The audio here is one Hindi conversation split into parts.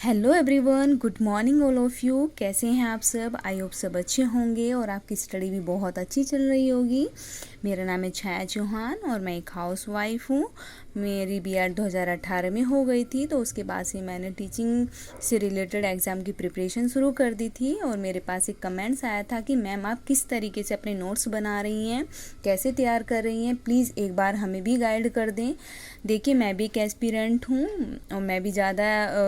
Hello everyone, good morning all of you. कैसे हैं आप सब? आई होप सब अच्छे होंगे और आपकी स्टडी भी बहुत अच्छी चल रही होगी। मेरा नाम है छाया चौहान और मैं एक हाउस वाइफ हूँ। मेरी बीएड 2018 में हो गई थी, तो उसके बाद से मैंने टीचिंग से रिलेटेड एग्ज़ाम की प्रिपरेशन शुरू कर दी थी। और मेरे पास एक कमेंट्स आया था कि मैम आप किस तरीके से अपने नोट्स बना रही हैं, कैसे तैयार कर रही हैं, प्लीज़ एक बार हमें भी गाइड कर दें। देखिए, मैं भी एक एस्पिरेंट हूँ और मैं भी ज़्यादा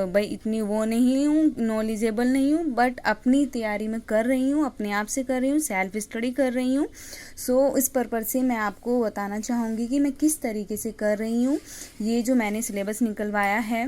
भाई इतनी वो नहीं हूँ, नॉलेजेबल नहीं हूँ, बट अपनी तैयारी में कर रही हूँ, अपने आप से कर रही हूँ, सेल्फ स्टडी कर रही हूँ। सो इस पर्पज़ से मैं आपको बताना चाहूँगी कि मैं किस तरीके से कर रही हूँ। ये जो मैंने सिलेबस निकलवाया है,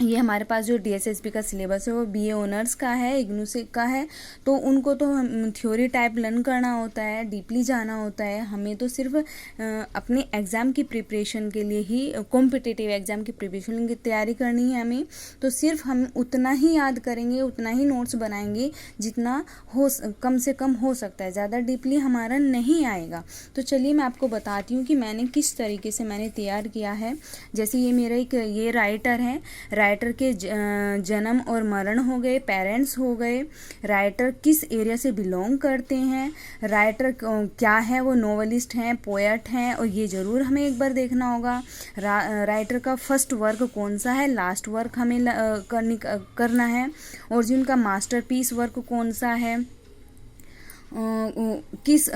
ये हमारे पास जो डीएसएसबी का सिलेबस है वो बीए ऑनर्स का है, इग्नू से का है। तो उनको तो हम थ्योरी टाइप लर्न करना होता है, डीपली जाना होता है। हमें तो सिर्फ अपने एग्ज़ाम की प्रिपरेशन के लिए ही, कॉम्पिटिटिव एग्ज़ाम की प्रिपरेशन की तैयारी करनी है हमें। तो सिर्फ हम उतना ही याद करेंगे, उतना ही नोट्स बनाएंगे जितना कम से कम हो सकता है, ज़्यादा डीपली हमारा नहीं आएगा। तो चलिए मैं आपको बताती हूँ कि मैंने किस तरीके से मैंने तैयार किया है। जैसे ये मेरा एक ये राइटर है, राइटर के जन्म और मरण हो गए, पेरेंट्स हो गए, राइटर किस एरिया से बिलोंग करते हैं, राइटर क्या है, वो नोवेलिस्ट हैं, पोएट हैं, और ये ज़रूर हमें एक बार देखना होगा। राइटर का फर्स्ट वर्क कौन सा है, लास्ट वर्क हमें करना है, और जिनका मास्टरपीस वर्क कौन सा है, किस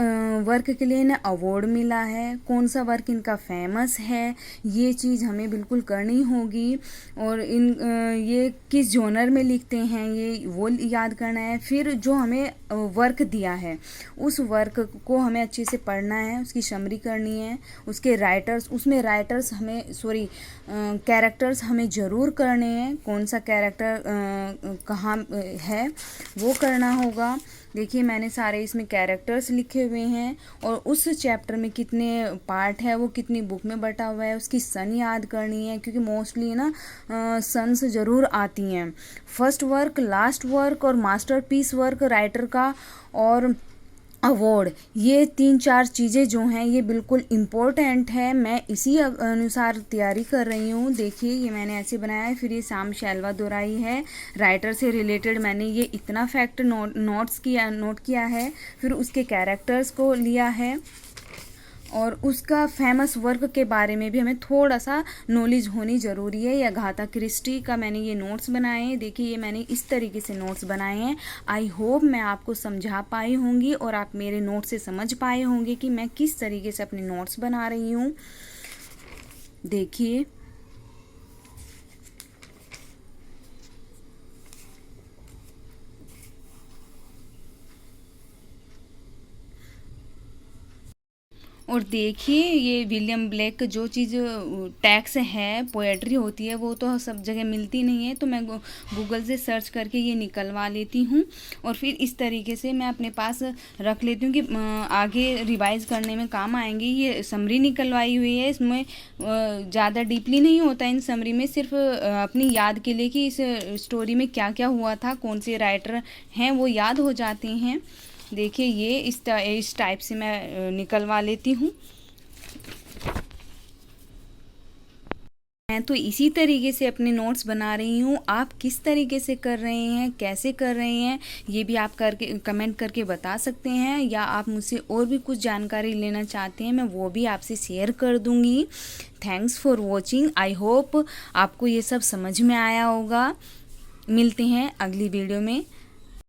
वर्क के लिए इन्हें अवार्ड मिला है, कौन सा वर्क इनका फेमस है, ये चीज़ हमें बिल्कुल करनी होगी। और ये किस जॉनर में लिखते हैं, ये वो याद करना है। फिर जो हमें वर्क दिया है, उस वर्क को हमें अच्छे से पढ़ना है, उसकी समरी करनी है, उसके राइटर्स, उसमें राइटर्स हमें कैरेक्टर्स हमें ज़रूर करने हैं, कौन सा कैरेक्टर कहाँ है वो करना होगा। देखिए, मैंने सारे इसमें कैरेक्टर्स लिखे हुए हैं, और उस चैप्टर में कितने पार्ट है, वो कितनी बुक में बटा हुआ है, उसकी सन याद करनी है, क्योंकि मोस्टली ना सन्स ज़रूर आती हैं। फर्स्ट वर्क, लास्ट वर्क और मास्टरपीस वर्क राइटर का, और अवार्ड, ये 3-4 चीज़ें जो हैं ये बिल्कुल इम्पोर्टेंट है। मैं इसी अनुसार तैयारी कर रही हूँ। देखिए, ये मैंने ऐसे बनाया है। फिर ये साम शेलवा दोराई है, राइटर से रिलेटेड मैंने ये इतना फैक्ट नोट किया है। फिर उसके कैरेक्टर्स को लिया है, और उसका फेमस वर्क के बारे में भी हमें थोड़ा सा नॉलेज होनी ज़रूरी है। या अगाथा क्रिस्टी का मैंने ये नोट्स बनाए हैं। देखिए, ये मैंने इस तरीके से नोट्स बनाए हैं। आई होप मैं आपको समझा पाई होंगी और आप मेरे नोट्स से समझ पाए होंगे कि मैं किस तरीके से अपने नोट्स बना रही हूँ। देखिए, और देखिए, ये विलियम ब्लेक जो चीज़ टैक्स है, पोएट्री होती है, वो तो सब जगह मिलती नहीं है। तो मैं गूगल से सर्च करके ये निकलवा लेती हूँ, और फिर इस तरीके से मैं अपने पास रख लेती हूँ कि आगे रिवाइज़ करने में काम आएंगी। ये समरी निकलवाई हुई है, इसमें ज़्यादा डीपली नहीं होता इन समरी में, सिर्फ अपनी याद के लिए कि इस स्टोरी में क्या क्या हुआ था, कौन से राइटर हैं, वो याद हो जाते हैं। देखिए, ये इस टाइप से मैं निकलवा लेती हूँ। मैं तो इसी तरीके से अपने नोट्स बना रही हूँ। आप किस तरीके से कर रहे हैं, कैसे कर रहे हैं, ये भी आप करके कमेंट करके बता सकते हैं। या आप मुझसे और भी कुछ जानकारी लेना चाहते हैं, मैं वो भी आपसे शेयर कर दूँगी। Thanks for watching. I hope आपको ये सब समझ में आया होगा। मिलते हैं अगली वीडियो में।